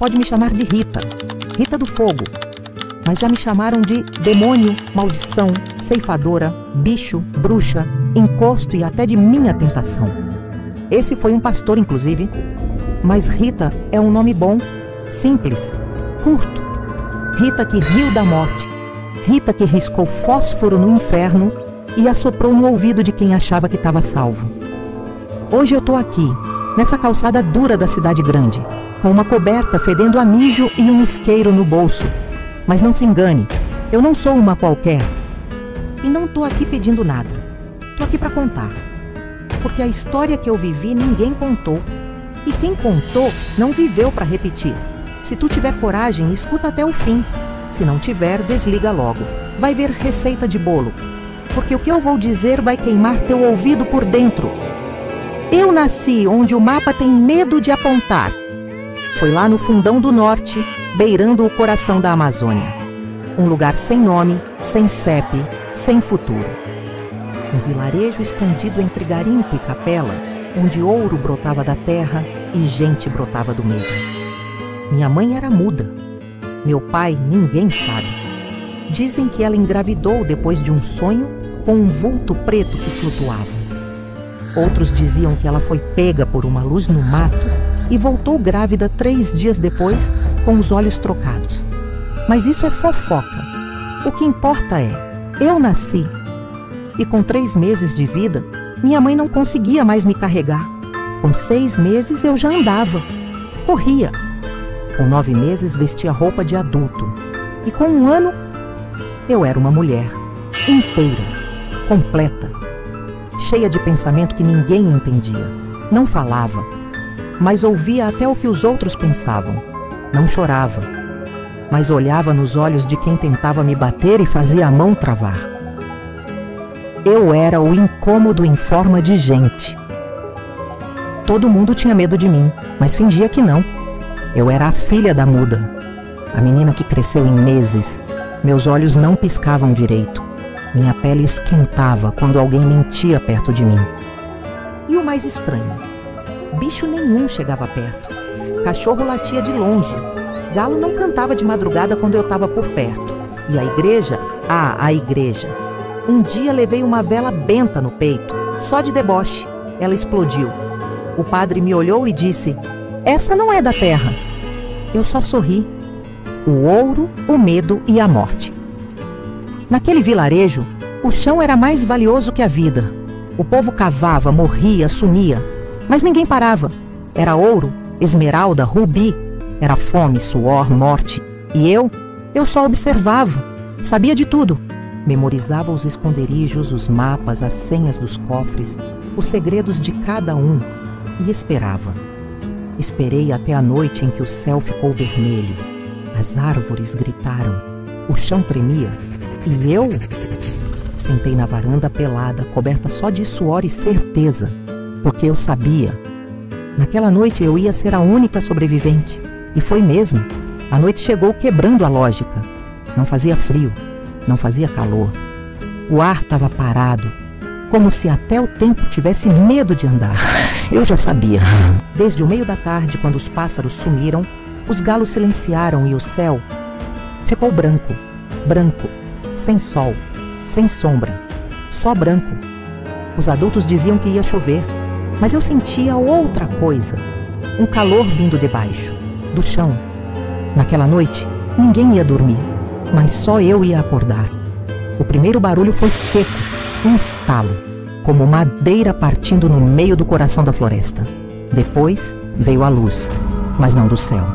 Pode me chamar de Rita, Rita do Fogo. Mas já me chamaram de demônio, maldição, ceifadora, bicho, bruxa, encosto e até de minha tentação. Esse foi um pastor, inclusive. Mas Rita é um nome bom, simples, curto. Rita que riu da morte. Rita que riscou fósforo no inferno e assoprou no ouvido de quem achava que estava salvo. Hoje eu tô aqui, nessa calçada dura da cidade grande, com uma coberta fedendo a mijo e um isqueiro no bolso. Mas não se engane, eu não sou uma qualquer. E não tô aqui pedindo nada. Tô aqui para contar. Porque a história que eu vivi ninguém contou. E quem contou não viveu para repetir. Se tu tiver coragem, escuta até o fim. Se não tiver, desliga logo. Vai ver receita de bolo. Porque o que eu vou dizer vai queimar teu ouvido por dentro. Eu nasci onde o mapa tem medo de apontar. Foi lá no fundão do norte, beirando o coração da Amazônia. Um lugar sem nome, sem CEP, sem futuro. Um vilarejo escondido entre garimpo e capela, onde ouro brotava da terra e gente brotava do medo. Minha mãe era muda. Meu pai, ninguém sabe. Dizem que ela engravidou depois de um sonho com um vulto preto que flutuava. Outros diziam que ela foi pega por uma luz no mato e voltou grávida 3 dias depois, com os olhos trocados. Mas isso é fofoca. O que importa é, eu nasci. E com 3 meses de vida, minha mãe não conseguia mais me carregar. Com 6 meses eu já andava, corria. Com 9 meses vestia roupa de adulto. E com 1 ano, eu era uma mulher, inteira, completa, cheia de pensamento que ninguém entendia. Não falava, mas ouvia até o que os outros pensavam. Não chorava, mas olhava nos olhos de quem tentava me bater e fazia a mão travar. Eu era o incômodo em forma de gente. Todo mundo tinha medo de mim, mas fingia que não. Eu era a filha da muda, a menina que cresceu em meses. Meus olhos não piscavam direito. Minha pele esquentava quando alguém mentia perto de mim. E o mais estranho, bicho nenhum chegava perto. Cachorro latia de longe. Galo não cantava de madrugada quando eu estava por perto. E a igreja? Ah, a igreja. Um dia levei uma vela benta no peito, só de deboche. Ela explodiu. O padre me olhou e disse: "Essa não é da terra." Eu só sorri. O ouro, o medo e a morte. Naquele vilarejo, o chão era mais valioso que a vida. O povo cavava, morria, sumia, mas ninguém parava. Era ouro, esmeralda, rubi. Era fome, suor, morte. E eu só observava. Sabia de tudo. Memorizava os esconderijos, os mapas, as senhas dos cofres, os segredos de cada um. E esperava. Esperei até a noite em que o céu ficou vermelho. As árvores gritaram. O chão tremia. E eu sentei na varanda pelada, coberta só de suor e certeza, porque eu sabia. Naquela noite eu ia ser a única sobrevivente. E foi mesmo. A noite chegou quebrando a lógica. Não fazia frio, não fazia calor. O ar estava parado, como se até o tempo tivesse medo de andar. Eu já sabia. Desde o meio da tarde, quando os pássaros sumiram, os galos silenciaram e o céu ficou branco, branco. Sem sol, sem sombra, só branco. Os adultos diziam que ia chover, mas eu sentia outra coisa. Um calor vindo de baixo, do chão. Naquela noite, ninguém ia dormir, mas só eu ia acordar. O primeiro barulho foi seco, um estalo, como madeira partindo no meio do coração da floresta. Depois veio a luz, mas não do céu.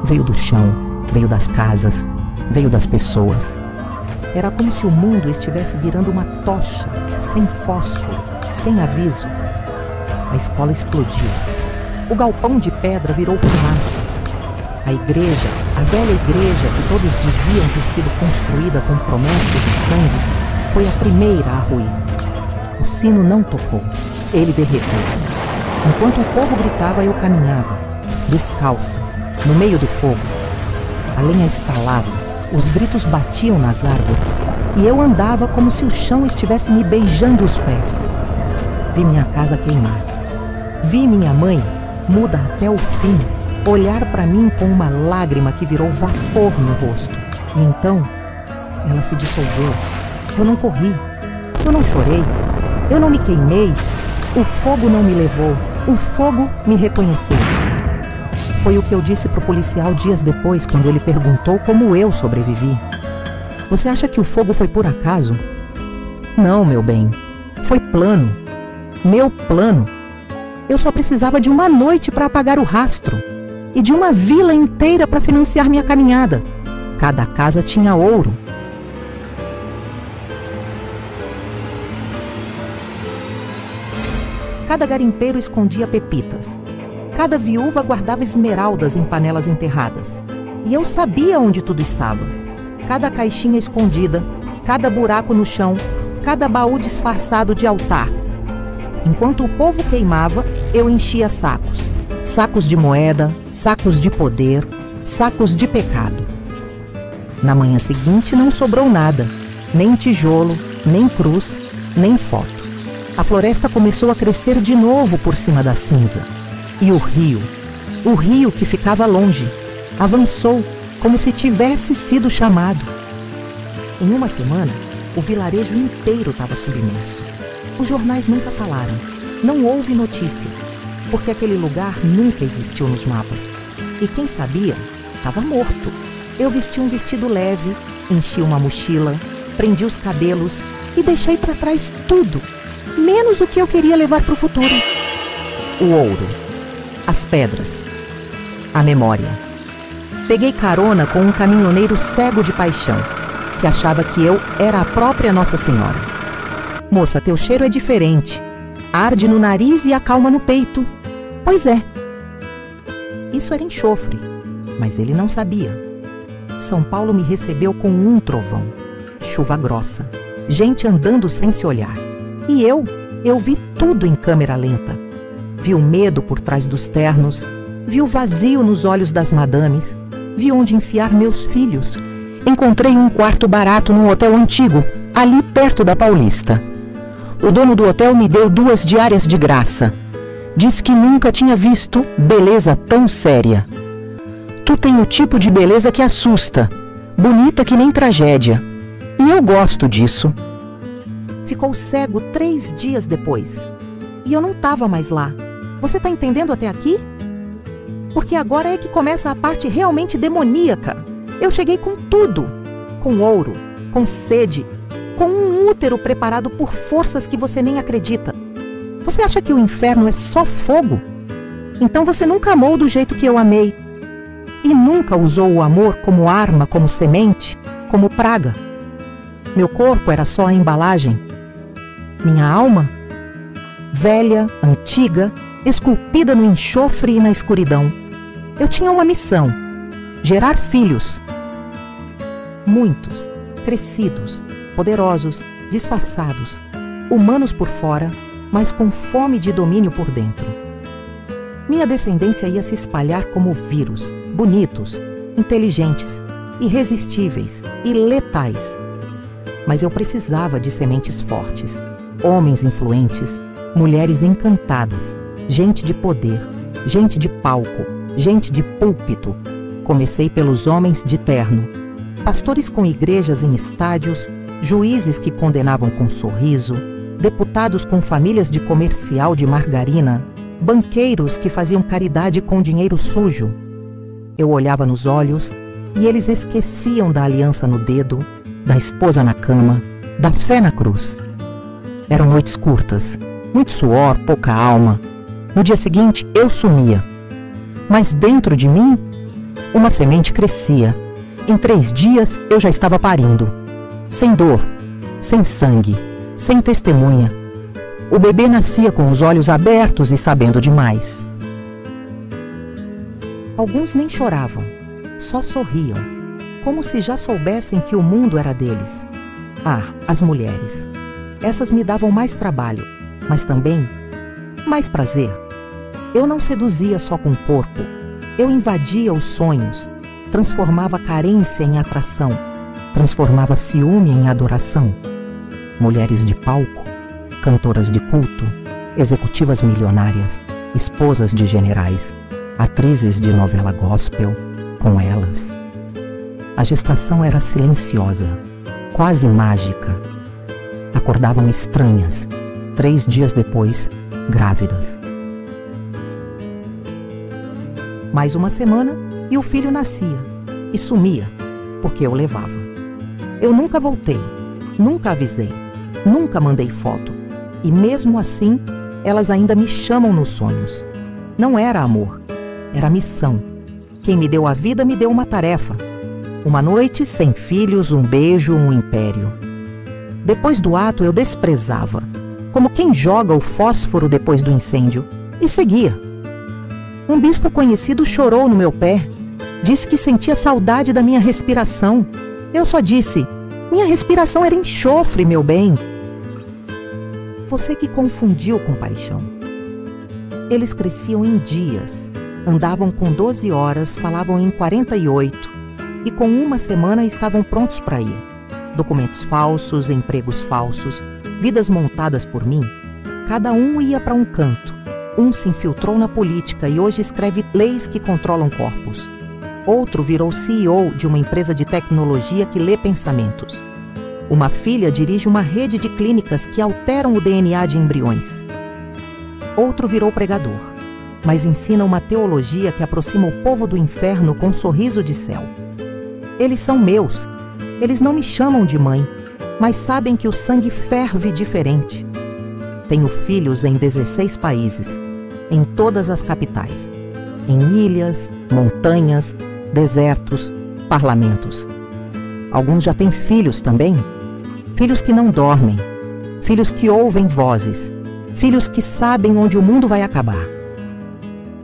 Veio do chão, veio das casas, veio das pessoas. Era como se o mundo estivesse virando uma tocha, sem fósforo, sem aviso. A escola explodiu. O galpão de pedra virou fumaça. A igreja, a velha igreja que todos diziam ter sido construída com promessas e sangue, foi a primeira a ruir. O sino não tocou. Ele derreteu. Enquanto o povo gritava, eu caminhava, descalça, no meio do fogo. A lenha estalava. Os gritos batiam nas árvores e eu andava como se o chão estivesse me beijando os pés. Vi minha casa queimar. Vi minha mãe, muda até o fim, olhar para mim com uma lágrima que virou vapor no rosto. E então, ela se dissolveu. Eu não corri, eu não chorei, eu não me queimei. O fogo não me levou, o fogo me reconheceu. Foi o que eu disse pro policial dias depois, quando ele perguntou como eu sobrevivi. Você acha que o fogo foi por acaso? Não, meu bem. Foi plano. Meu plano. Eu só precisava de uma noite para apagar o rastro e de uma vila inteira para financiar minha caminhada. Cada casa tinha ouro. Cada garimpeiro escondia pepitas. Cada viúva guardava esmeraldas em panelas enterradas. E eu sabia onde tudo estava. Cada caixinha escondida, cada buraco no chão, cada baú disfarçado de altar. Enquanto o povo queimava, eu enchia sacos. Sacos de moeda, sacos de poder, sacos de pecado. Na manhã seguinte não sobrou nada. Nem tijolo, nem cruz, nem foto. A floresta começou a crescer de novo por cima da cinza. E o rio que ficava longe, avançou como se tivesse sido chamado. Em uma semana, o vilarejo inteiro estava submerso. Os jornais nunca falaram, não houve notícia, porque aquele lugar nunca existiu nos mapas. E quem sabia, estava morto. Eu vesti um vestido leve, enchi uma mochila, prendi os cabelos e deixei para trás tudo, menos o que eu queria levar para o futuro. O ouro. As pedras, a memória. Peguei carona com um caminhoneiro cego de paixão, que achava que eu era a própria Nossa Senhora. Moça, teu cheiro é diferente. Arde no nariz e acalma no peito. Pois é. Isso era enxofre, mas ele não sabia. São Paulo me recebeu com um trovão, chuva grossa, gente andando sem se olhar. E eu vi tudo em câmera lenta. Vi o medo por trás dos ternos, vi o vazio nos olhos das madames, vi onde enfiar meus filhos. Encontrei um quarto barato num hotel antigo, ali perto da Paulista. O dono do hotel me deu 2 diárias de graça. Disse que nunca tinha visto beleza tão séria. Tu tem o tipo de beleza que assusta, bonita que nem tragédia. E eu gosto disso. Ficou cego 3 dias depois. E eu não estava mais lá. Você tá entendendo até aqui? Porque agora é que começa a parte realmente demoníaca. Eu cheguei com tudo. Com ouro, com sede, com um útero preparado por forças que você nem acredita. Você acha que o inferno é só fogo? Então você nunca amou do jeito que eu amei. E nunca usou o amor como arma, como semente, como praga. Meu corpo era só a embalagem. Minha alma? Velha, antiga, esculpida no enxofre e na escuridão. Eu tinha uma missão: gerar filhos. Muitos, crescidos, poderosos, disfarçados, humanos por fora, mas com fome de domínio por dentro. Minha descendência ia se espalhar como vírus, bonitos, inteligentes, irresistíveis e letais. Mas eu precisava de sementes fortes, homens influentes, mulheres encantadas, gente de poder, gente de palco, gente de púlpito. Comecei pelos homens de terno, pastores com igrejas em estádios, juízes que condenavam com sorriso, deputados com famílias de comercial de margarina, banqueiros que faziam caridade com dinheiro sujo. Eu olhava nos olhos e eles esqueciam da aliança no dedo, da esposa na cama, da fé na cruz. Eram noites curtas, muito suor, pouca alma. No dia seguinte, eu sumia. Mas dentro de mim, uma semente crescia. Em 3 dias, eu já estava parindo. Sem dor, sem sangue, sem testemunha. O bebê nascia com os olhos abertos e sabendo demais. Alguns nem choravam, só sorriam, como se já soubessem que o mundo era deles. Ah, as mulheres. Essas me davam mais trabalho, mas também mais prazer. Eu não seduzia só com o corpo. Eu invadia os sonhos, transformava carência em atração, transformava ciúme em adoração. Mulheres de palco, cantoras de culto, executivas milionárias, esposas de generais. atrizes de novela gospel, com elas. A gestação era silenciosa, quase mágica. Acordavam estranhas, 3 dias depois, grávidas. Mais uma semana e o filho nascia e sumia, porque eu levava. Eu nunca voltei, nunca avisei, nunca mandei foto. E mesmo assim, elas ainda me chamam nos sonhos. Não era amor, era missão. Quem me deu a vida me deu uma tarefa. Uma noite sem filhos, um beijo, um império. Depois do ato eu desprezava, como quem joga o fósforo depois do incêndio, e seguia. Um bispo conhecido chorou no meu pé, disse que sentia saudade da minha respiração. Eu só disse: minha respiração era enxofre, meu bem. Você que confundiu com paixão. Eles cresciam em dias, andavam com 12 horas, falavam em 48, e com uma semana estavam prontos para ir. Documentos falsos, empregos falsos, vidas montadas por mim. Cada um ia para um canto. Um se infiltrou na política e hoje escreve leis que controlam corpos. Outro virou CEO de uma empresa de tecnologia que lê pensamentos. Uma filha dirige uma rede de clínicas que alteram o DNA de embriões. Outro virou pregador, mas ensina uma teologia que aproxima o povo do inferno com um sorriso de céu. Eles são meus. Eles não me chamam de mãe, mas sabem que o sangue ferve diferente. Tenho filhos em 16 países, em todas as capitais, em ilhas, montanhas, desertos, parlamentos. Alguns já têm filhos também. Filhos que não dormem, filhos que ouvem vozes, filhos que sabem onde o mundo vai acabar.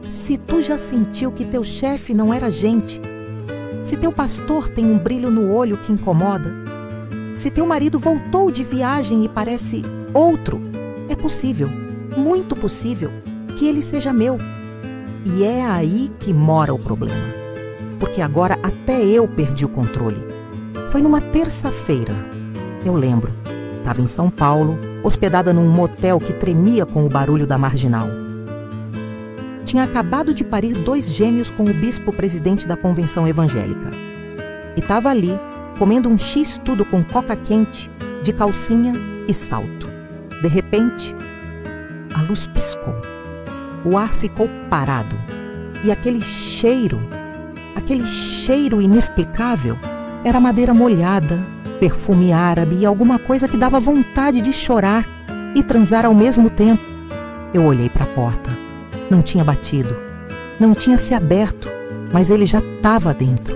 Se tu já sentiu que teu chefe não era gente, se teu pastor tem um brilho no olho que incomoda, se teu marido voltou de viagem e parece outro, é possível, muito possível, que ele seja meu. E é aí que mora o problema. Porque agora até eu perdi o controle. Foi numa terça-feira. Eu lembro. Estava em São Paulo, hospedada num motel que tremia com o barulho da Marginal. Tinha acabado de parir 2 gêmeos com o bispo presidente da convenção evangélica. E estava ali, comendo um X-tudo com coca quente, de calcinha e salto. De repente, a luz piscou. O ar ficou parado. E aquele cheiro inexplicável, era madeira molhada, perfume árabe e alguma coisa que dava vontade de chorar e transar ao mesmo tempo. Eu olhei para a porta. Não tinha batido, não tinha se aberto, mas ele já estava dentro.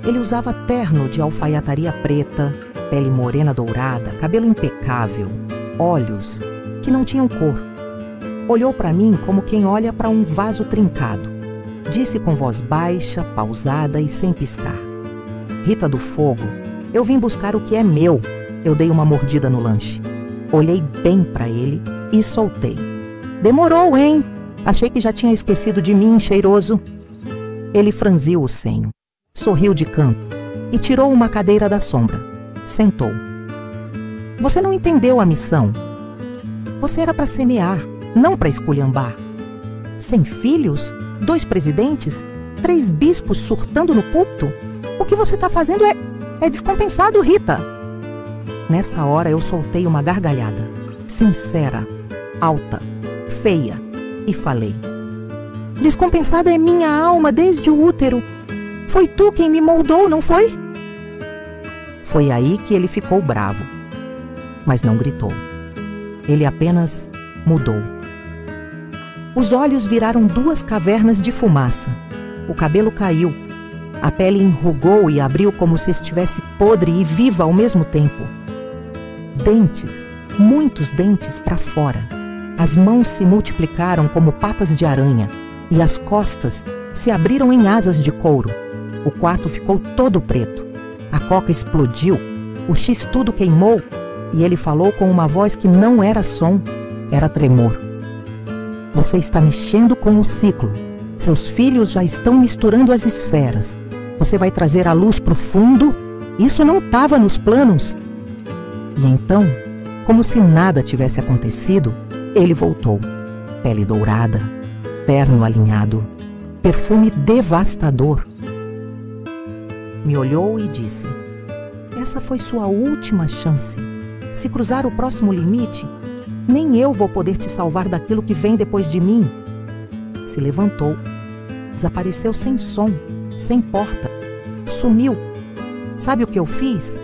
Ele usava terno de alfaiataria preta, pele morena dourada, cabelo impecável, olhos que não tinham cor. Olhou para mim como quem olha para um vaso trincado. Disse com voz baixa, pausada e sem piscar: Rita do Fogo, eu vim buscar o que é meu. Eu dei uma mordida no lanche. Olhei bem para ele e soltei. Demorou, hein? Achei que já tinha esquecido de mim, cheiroso. Ele franziu o senho, sorriu de canto e tirou uma cadeira da sombra. Sentou. Você não entendeu a missão. Você era para semear, não para esculhambar. Sem filhos, 2 presidentes, 3 bispos surtando no púlpito? O que você está fazendo é descompensado, Rita. Nessa hora eu soltei uma gargalhada, sincera, alta, feia, e falei: descompensada é minha alma desde o útero. Foi tu quem me moldou, não foi? Foi aí que ele ficou bravo, mas não gritou. Ele apenas mudou. Os olhos viraram 2 cavernas de fumaça. O cabelo caiu. A pele enrugou e abriu como se estivesse podre e viva ao mesmo tempo. Dentes, muitos dentes para fora. As mãos se multiplicaram como patas de aranha e as costas se abriram em asas de couro. O quarto ficou todo preto. A coca explodiu, o X-tudo queimou e ele falou com uma voz que não era som, era tremor. Você está mexendo com o ciclo. Seus filhos já estão misturando as esferas. Você vai trazer a luz para o fundo? Isso não estava nos planos. E então, como se nada tivesse acontecido, ele voltou. Pele dourada, terno alinhado, perfume devastador. Me olhou e disse: essa foi sua última chance. Se cruzar o próximo limite, nem eu vou poder te salvar daquilo que vem depois de mim. Se levantou, desapareceu sem som, sem porta, sumiu. Sabe o que eu fiz?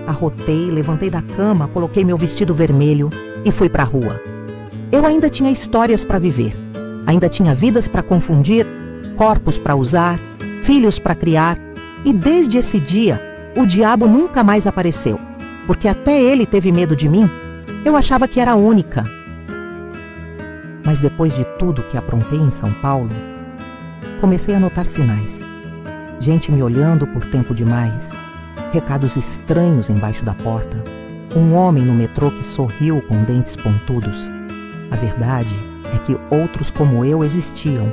Arrotei, levantei da cama, coloquei meu vestido vermelho e fui para a rua. Eu ainda tinha histórias para viver, ainda tinha vidas para confundir, corpos para usar, filhos para criar, e desde esse dia o diabo nunca mais apareceu, porque até ele teve medo de mim. Eu achava que era a única. Mas depois de tudo que aprontei em São Paulo, comecei a notar sinais. Gente me olhando por tempo demais, recados estranhos embaixo da porta, um homem no metrô que sorriu com dentes pontudos. A verdade é que outros como eu existiam,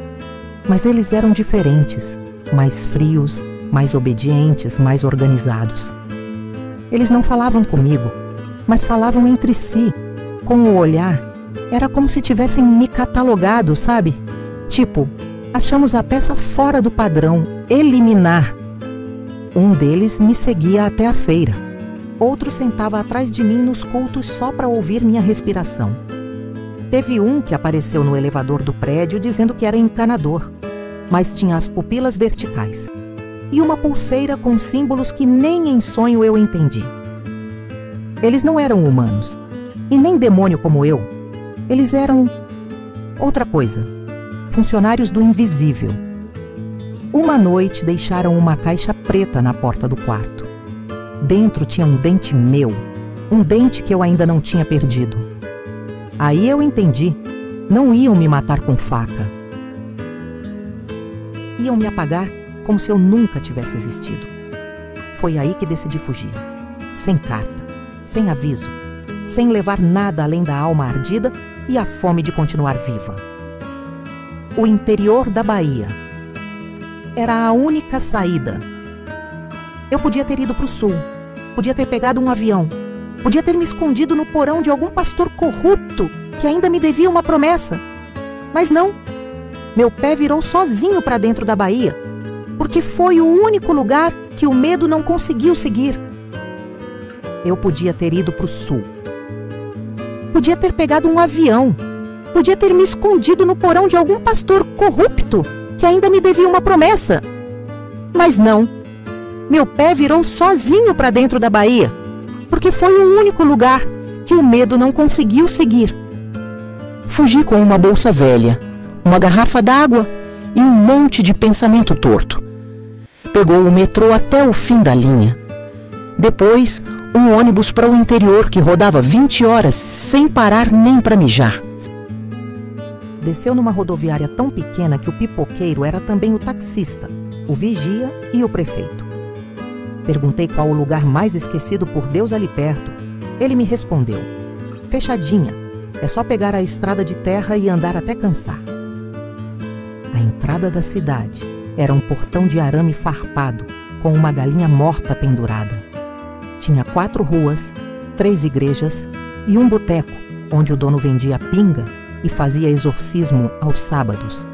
mas eles eram diferentes, mais frios, mais obedientes, mais organizados. Eles não falavam comigo, mas falavam entre si, com o olhar. Era como se tivessem me catalogado, sabe? Tipo, achamos a peça fora do padrão, eliminar. Um deles me seguia até a feira. Outro sentava atrás de mim nos cultos só para ouvir minha respiração. Teve um que apareceu no elevador do prédio dizendo que era encanador, mas tinha as pupilas verticais e uma pulseira com símbolos que nem em sonho eu entendi. Eles não eram humanos, e nem demônio como eu. Eles eram outra coisa, funcionários do invisível. Uma noite deixaram uma caixa preta na porta do quarto. Dentro tinha um dente meu, um dente que eu ainda não tinha perdido. Aí eu entendi, não iam me matar com faca. Iam me apagar como se eu nunca tivesse existido. Foi aí que decidi fugir, sem carta, sem aviso, sem levar nada além da alma ardida e a fome de continuar viva. O interior da Bahia era a única saída. Eu podia ter ido para o sul, podia ter pegado um avião, podia ter me escondido no porão de algum pastor corrupto que ainda me devia uma promessa. Mas não, meu pé virou sozinho para dentro da Bahia, porque foi o único lugar que o medo não conseguiu seguir. Eu podia ter ido para o sul, podia ter pegado um avião, podia ter me escondido no porão de algum pastor corrupto que ainda me devia uma promessa. Mas não, meu pé virou sozinho para dentro da Bahia, porque foi o único lugar que o medo não conseguiu seguir. Fugi com uma bolsa velha, uma garrafa d'água e um monte de pensamento torto. Pegou o metrô até o fim da linha. Depois, um ônibus para o interior que rodava 20 horas sem parar nem para mijar. Desceu numa rodoviária tão pequena que o pipoqueiro era também o taxista, o vigia e o prefeito. Perguntei qual o lugar mais esquecido por Deus ali perto. Ele me respondeu: fechadinha, é só pegar a estrada de terra e andar até cansar. A entrada da cidade era um portão de arame farpado, com uma galinha morta pendurada. Tinha 4 ruas, 3 igrejas e um boteco, onde o dono vendia pinga e fazia exorcismo aos sábados.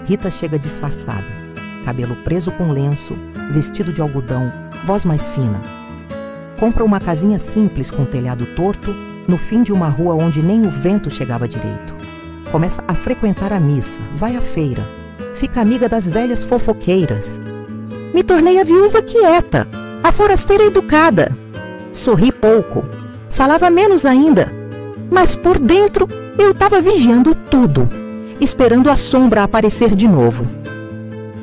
Rita chega disfarçada, cabelo preso com lenço, vestido de algodão, voz mais fina. Compra uma casinha simples com telhado torto, no fim de uma rua onde nem o vento chegava direito. Começa a frequentar a missa, vai à feira, fica amiga das velhas fofoqueiras. Me tornei a viúva quieta, a forasteira educada. Sorri pouco, falava menos ainda, mas por dentro eu estava vigiando tudo, esperando a sombra aparecer de novo.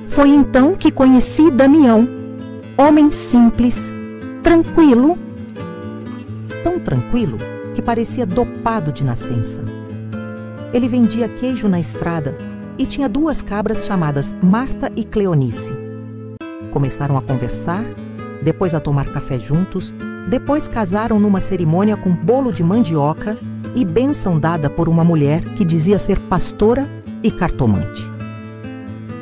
Foi então que conheci Damião, homem simples, tranquilo, tão tranquilo que parecia dopado de nascença. Ele vendia queijo na estrada e tinha 2 cabras chamadas Marta e Cleonice. Começaram a conversar, depois a tomar café juntos, depois casaram numa cerimônia com bolo de mandioca e bênção dada por uma mulher que dizia ser pastora e cartomante.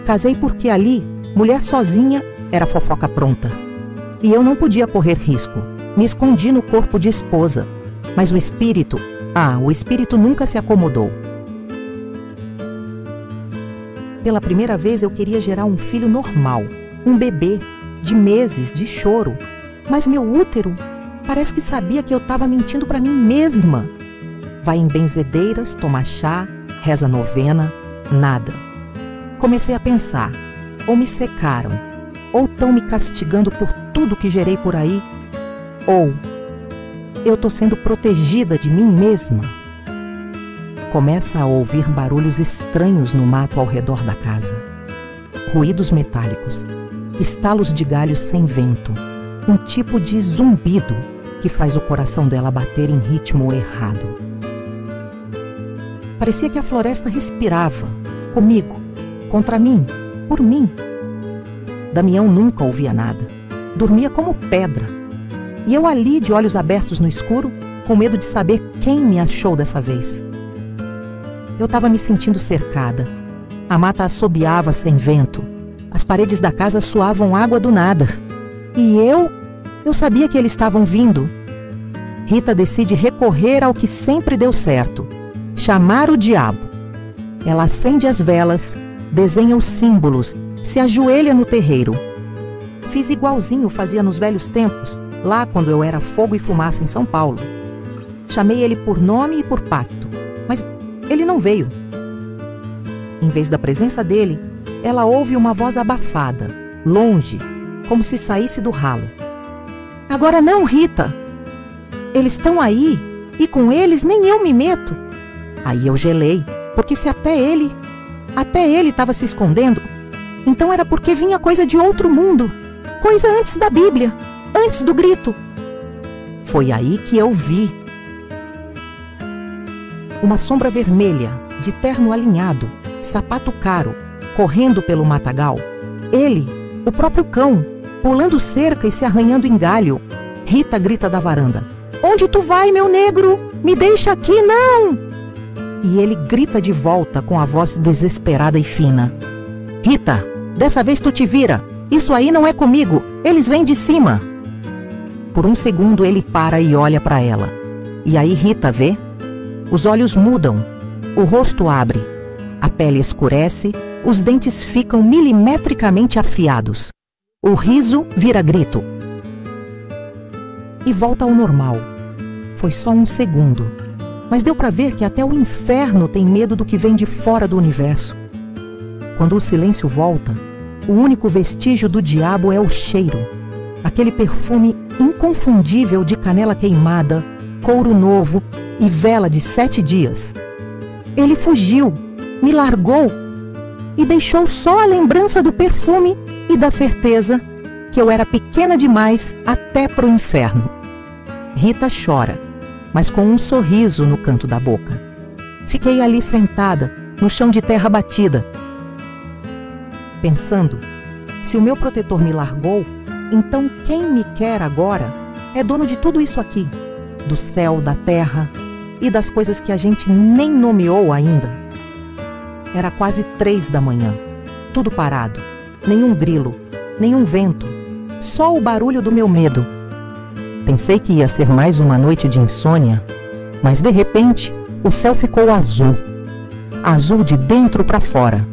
Casei porque ali, mulher sozinha, era fofoca pronta. E eu não podia correr risco. Me escondi no corpo de esposa. Mas o espírito nunca se acomodou. Pela primeira vez eu queria gerar um filho normal, um bebê, de meses, de choro. Mas meu útero parece que sabia que eu estava mentindo para mim mesma. Vai em benzedeiras, toma chá, reza novena, nada. Comecei a pensar, ou me secaram, ou estão me castigando por tudo que gerei por aí, ou eu estou sendo protegida de mim mesma. Começa a ouvir barulhos estranhos no mato ao redor da casa. Ruídos metálicos, estalos de galhos sem vento, um tipo de zumbido que faz o coração dela bater em ritmo errado. Parecia que a floresta respirava, comigo, contra mim, por mim. Damião nunca ouvia nada, dormia como pedra. E eu ali, de olhos abertos no escuro, com medo de saber quem me achou dessa vez. Eu estava me sentindo cercada. A mata assobiava sem vento. As paredes da casa suavam água do nada. E eu sabia que eles estavam vindo. Rita decide recorrer ao que sempre deu certo: chamar o diabo. Ela acende as velas, desenha os símbolos, se ajoelha no terreiro. Fiz igualzinho fazia nos velhos tempos, lá quando eu era fogo e fumaça em São Paulo. Chamei ele por nome e por pacto, mas ele não veio. Em vez da presença dele, ela ouve uma voz abafada, longe, como se saísse do ralo. Agora não, Rita! Eles estão aí, e com eles nem eu me meto. Aí eu gelei, porque se até ele estava se escondendo, então era porque vinha coisa de outro mundo, coisa antes da Bíblia, antes do grito. Foi aí que eu vi. Uma sombra vermelha, de terno alinhado, sapato caro, correndo pelo matagal. Ele, o próprio cão, pulando cerca e se arranhando em galho. Rita grita da varanda: "Onde tu vai, meu negro? Me deixa aqui, não!" E ele grita de volta com a voz desesperada e fina: "Rita, dessa vez tu te vira. Isso aí não é comigo. Eles vêm de cima." Por um segundo ele para e olha para ela. E aí Rita vê. Os olhos mudam, o rosto abre, a pele escurece, os dentes ficam milimetricamente afiados. O riso vira grito. E volta ao normal. Foi só um segundo, mas deu para ver que até o inferno tem medo do que vem de fora do universo. Quando o silêncio volta, o único vestígio do diabo é o cheiro. Aquele perfume inconfundível de canela queimada, couro novo e vela de 7 dias. Ele fugiu, me largou e deixou só a lembrança do perfume e da certeza que eu era pequena demais até pro inferno. Rita chora, mas com um sorriso no canto da boca. Fiquei ali sentada, no chão de terra batida, pensando: se o meu protetor me largou, então quem me quer agora é dono de tudo isso aqui, do céu, da terra e das coisas que a gente nem nomeou ainda. Era quase 3 da manhã, tudo parado, nenhum grilo, nenhum vento, só o barulho do meu medo. Pensei que ia ser mais uma noite de insônia, mas de repente o céu ficou azul, azul de dentro para fora,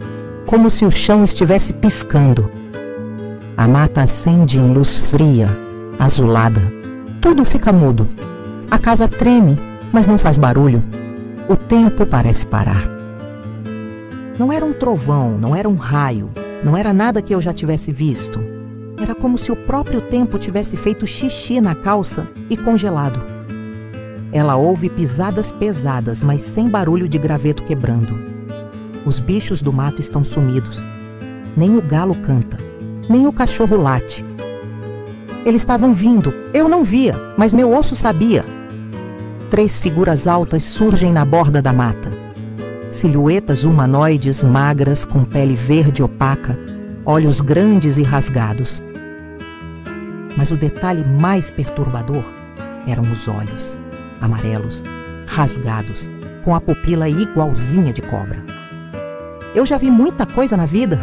como se o chão estivesse piscando. A mata acende em luz fria, azulada. Tudo fica mudo. A casa treme, mas não faz barulho. O tempo parece parar. Não era um trovão, não era um raio, não era nada que eu já tivesse visto. Era como se o próprio tempo tivesse feito xixi na calça e congelado. Ela ouve pisadas pesadas, mas sem barulho de graveto quebrando. Os bichos do mato estão sumidos. Nem o galo canta, nem o cachorro late. Eles estavam vindo, eu não via, mas meu osso sabia. 3 figuras altas surgem na borda da mata. Silhuetas humanoides magras com pele verde opaca, olhos grandes e rasgados. Mas o detalhe mais perturbador eram os olhos, amarelos, rasgados, com a pupila igualzinha de cobra. Eu já vi muita coisa na vida.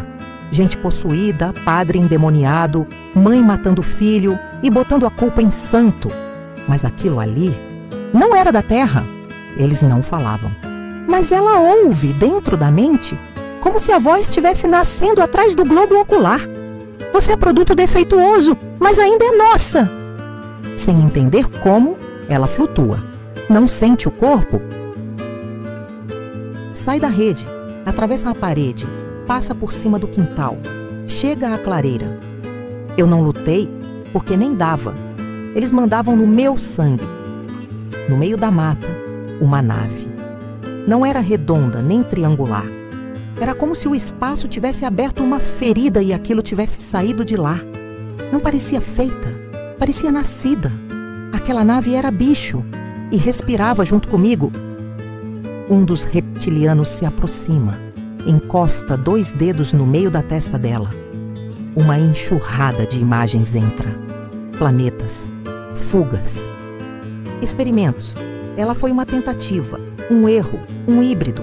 Gente possuída, padre endemoniado, mãe matando filho e botando a culpa em santo. Mas aquilo ali não era da terra. Eles não falavam. Mas ela ouve dentro da mente como se a voz estivesse nascendo atrás do globo ocular. Você é produto defeituoso, mas ainda é nossa. Sem entender como, ela flutua. Não sente o corpo? Sai da rede, atravessa a parede, passa por cima do quintal, chega à clareira. Eu não lutei porque nem dava. Eles mandavam no meu sangue. No meio da mata, uma nave. Não era redonda nem triangular. Era como se o espaço tivesse aberto uma ferida e aquilo tivesse saído de lá. Não parecia feita, parecia nascida. Aquela nave era bicho e respirava junto comigo. Um dos reptilianos se aproxima, encosta 2 dedos no meio da testa dela. Uma enxurrada de imagens entra. Planetas, fugas, experimentos. Ela foi uma tentativa, um erro, um híbrido.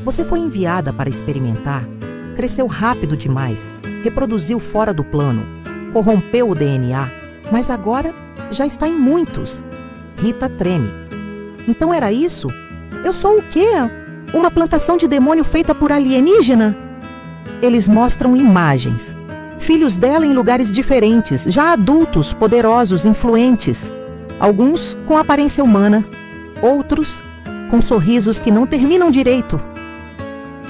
Você foi enviada para experimentar, cresceu rápido demais, reproduziu fora do plano, corrompeu o DNA, mas agora já está em muitos. Rita treme. Então era isso? Eu sou o quê? Uma plantação de demônio feita por alienígena? Eles mostram imagens. Filhos dela em lugares diferentes, já adultos, poderosos, influentes. Alguns com aparência humana, outros com sorrisos que não terminam direito.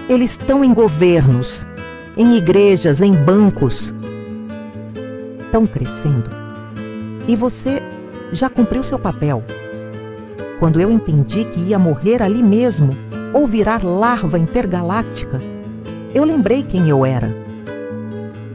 Eles estão em governos, em igrejas, em bancos. Estão crescendo. E você já cumpriu seu papel. Quando eu entendi que ia morrer ali mesmo, ou virar larva intergaláctica, eu lembrei quem eu era.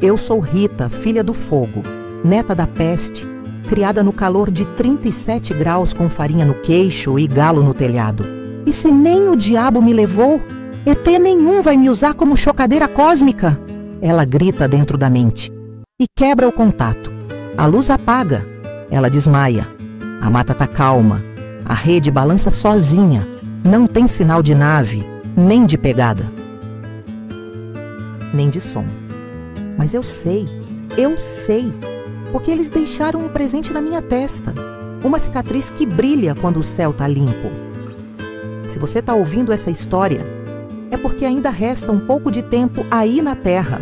Eu sou Rita, filha do fogo, neta da peste, criada no calor de 37 graus com farinha no queixo e galo no telhado. E se nem o diabo me levou, ET nenhum vai me usar como chocadeira cósmica. Ela grita dentro da mente e quebra o contato. A luz apaga, ela desmaia. A mata tá calma, a rede balança sozinha, não tem sinal de nave, nem de pegada, nem de som. Mas eu sei, porque eles deixaram um presente na minha testa, uma cicatriz que brilha quando o céu tá limpo. Se você tá ouvindo essa história, é porque ainda resta um pouco de tempo aí na Terra.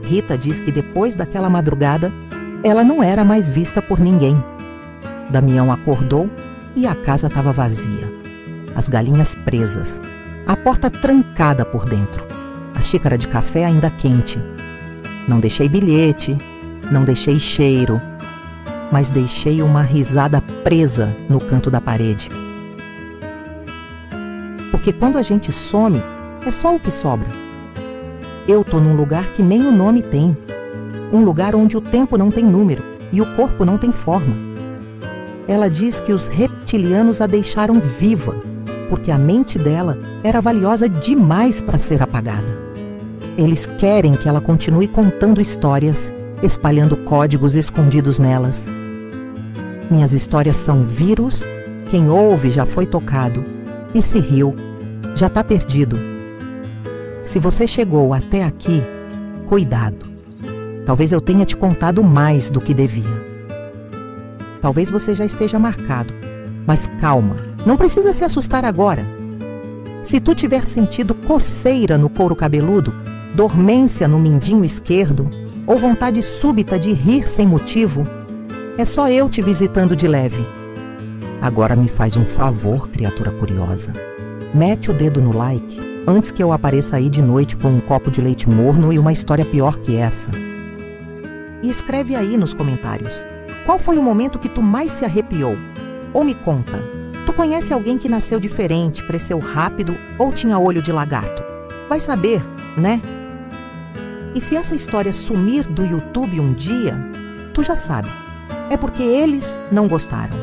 Rita diz que depois daquela madrugada, ela não era mais vista por ninguém. Damião acordou e a casa estava vazia. As galinhas presas, a porta trancada por dentro, a xícara de café ainda quente. Não deixei bilhete, não deixei cheiro, mas deixei uma risada presa no canto da parede. Porque quando a gente some, é só o que sobra. Eu tô num lugar que nem o nome tem. Um lugar onde o tempo não tem número e o corpo não tem forma. Ela diz que os reptilianos a deixaram viva, porque a mente dela era valiosa demais para ser apagada. Eles querem que ela continue contando histórias, espalhando códigos escondidos nelas. Minhas histórias são vírus, quem ouve já foi tocado, e se riu, já está perdido. Se você chegou até aqui, cuidado. Talvez eu tenha te contado mais do que devia. Talvez você já esteja marcado, mas calma, não precisa se assustar agora. Se tu tiver sentido coceira no couro cabeludo, dormência no mindinho esquerdo, ou vontade súbita de rir sem motivo, é só eu te visitando de leve. Agora me faz um favor, criatura curiosa. Mete o dedo no like antes que eu apareça aí de noite com um copo de leite morno e uma história pior que essa. E escreve aí nos comentários. Qual foi o momento que tu mais se arrepiou? Ou me conta, tu conhece alguém que nasceu diferente, cresceu rápido ou tinha olho de lagarto? Vai saber, né? E se essa história sumir do YouTube um dia, tu já sabe. É porque eles não gostaram.